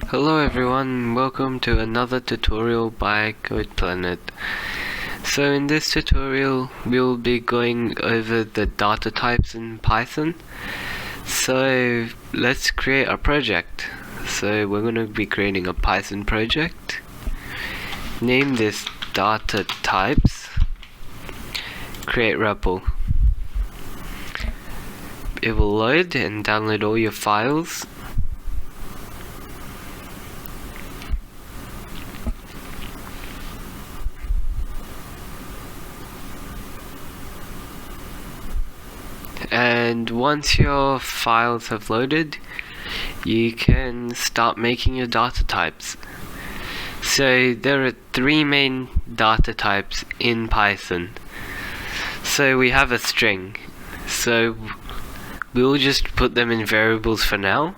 Hello everyone, welcome to another tutorial by codePlanet. So in this tutorial we'll be going over the data types in Python. So let's create a project. So we're going to be creating a Python project. Name this data types. Create REPL. It will load and download all your files. And once your files have loaded, you can start making your data types. So there are three main data types in Python. So we have a string. So we'll just put them in variables for now.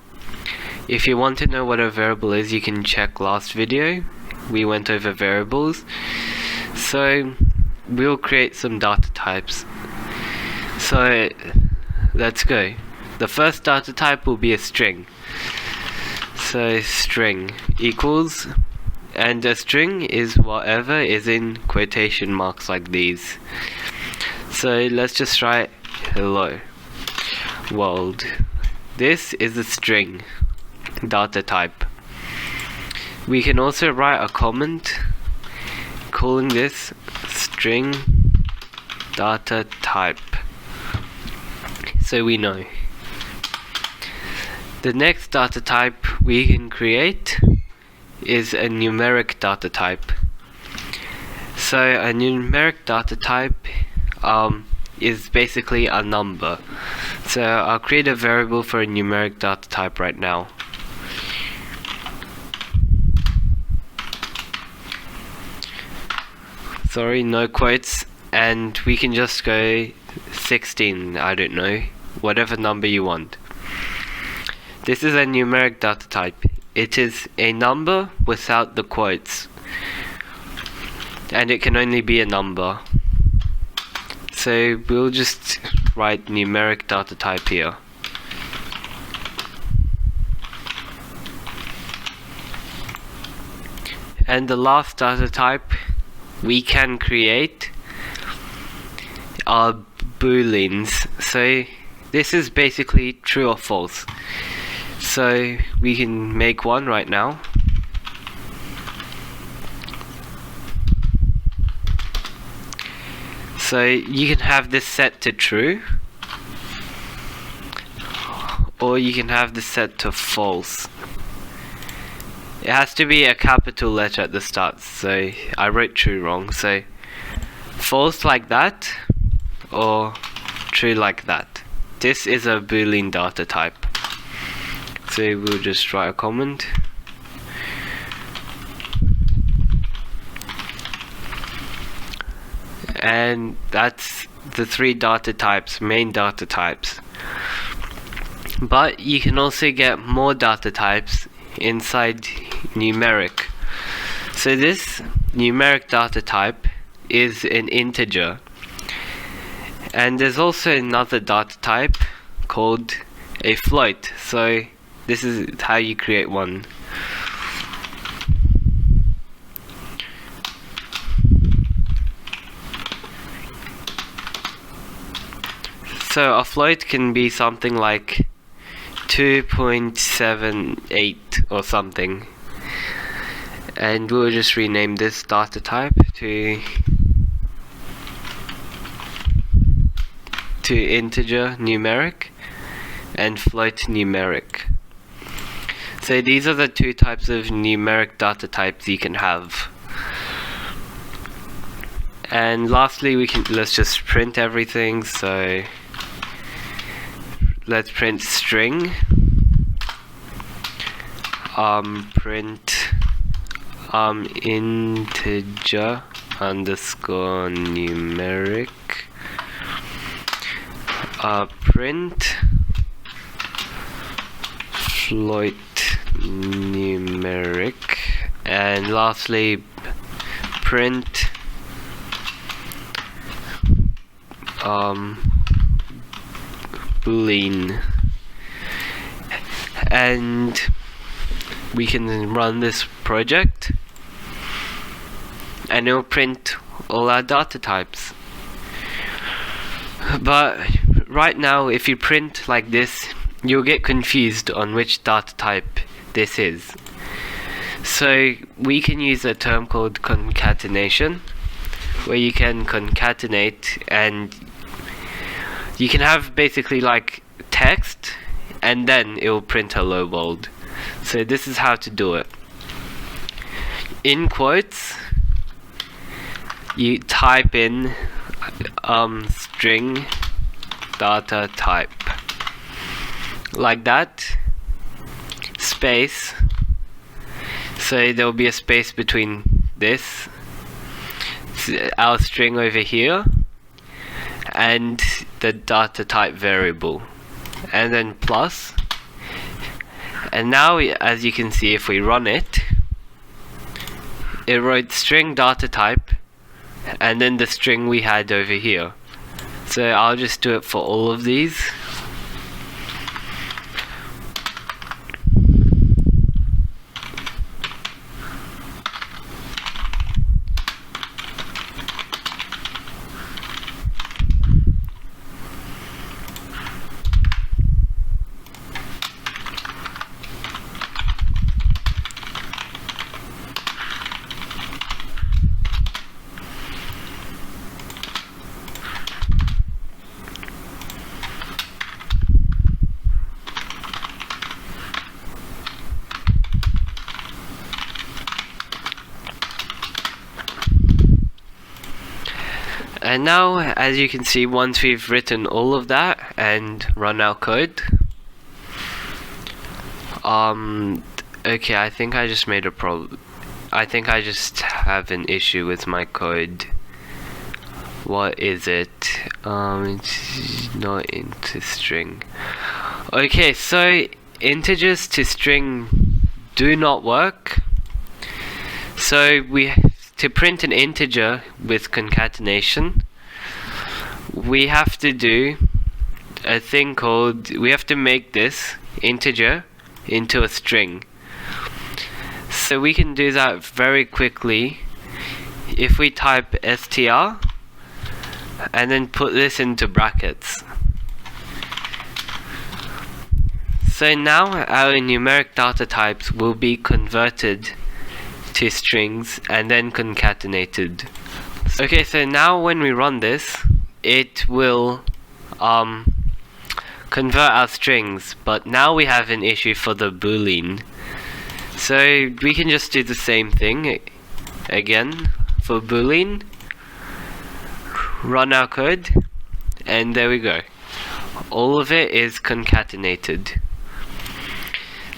If you want to know what a variable is, you can check last video. We went over variables. So we'll create some data types. So let's go. The first data type will be a string. So string equals, and a string is whatever is in quotation marks like these. So let's just write hello world. This is a string data type. We can also write a comment calling this string data type, so we know. The next data type we can create is a numeric data type. So a numeric data type is basically a number. So I'll create a variable for a numeric data type right now. Sorry, no quotes, and we can just go 16, I don't know, whatever number you want. This is a numeric data type. It is a number without the quotes, and it can only be a number. So we'll just write numeric data type here. And the last data type we can create are booleans. So this is basically true or false. So we can make one right now. So you can have this set to true, or you can have this set to false. It has to be a capital letter at the start, so I wrote true wrong. So false like that, or true like that. This is a boolean data type. So we'll just write a comment. And that's the three data types, main data types. But you can also get more data types inside numeric. So this numeric data type is an integer. And there's also another data type called a float. So this is how you create one. So a float can be something like 2.78 or something. And we'll just rename this data type to integer numeric and float numeric. So these are the two types of numeric data types you can have. And lastly, let's just print everything. So let's print string, print integer underscore numeric, print float numeric, and lastly print boolean. And we can run this project and it'll print all our data types. But right now, if you print like this, you'll get confused on which data type this is. So we can use a term called concatenation, where you can concatenate and you can have basically like text and then it will print hello world. So this is how to do it. In quotes, you type in string data type like that, space, so there will be a space between this, our string over here, and the data type variable, and then plus. And now, as you can see, if we run it, it wrote string data type and then the string we had over here. So I'll just do it for all of these. And now, as you can see, once we've written all of that and run our code, okay, I think I just made a problem. I think I just have an issue with my code. What is it? It's not into string. Okay, so integers to string do not work. So to print an integer with concatenation, we have to do a thing called, we have to make this integer into a string. So we can do that very quickly if we type str and then put this into brackets. So now our numeric data types will be converted to strings and then concatenated. Okay, so now when we run this, it will convert our strings, but now we have an issue for the boolean. So we can just do the same thing again for boolean, run our code, and there we go. All of it is concatenated.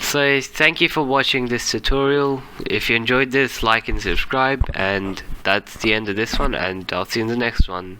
So thank you for watching this tutorial. If you enjoyed this, like and subscribe, and that's the end of this one, and I'll see you in the next one.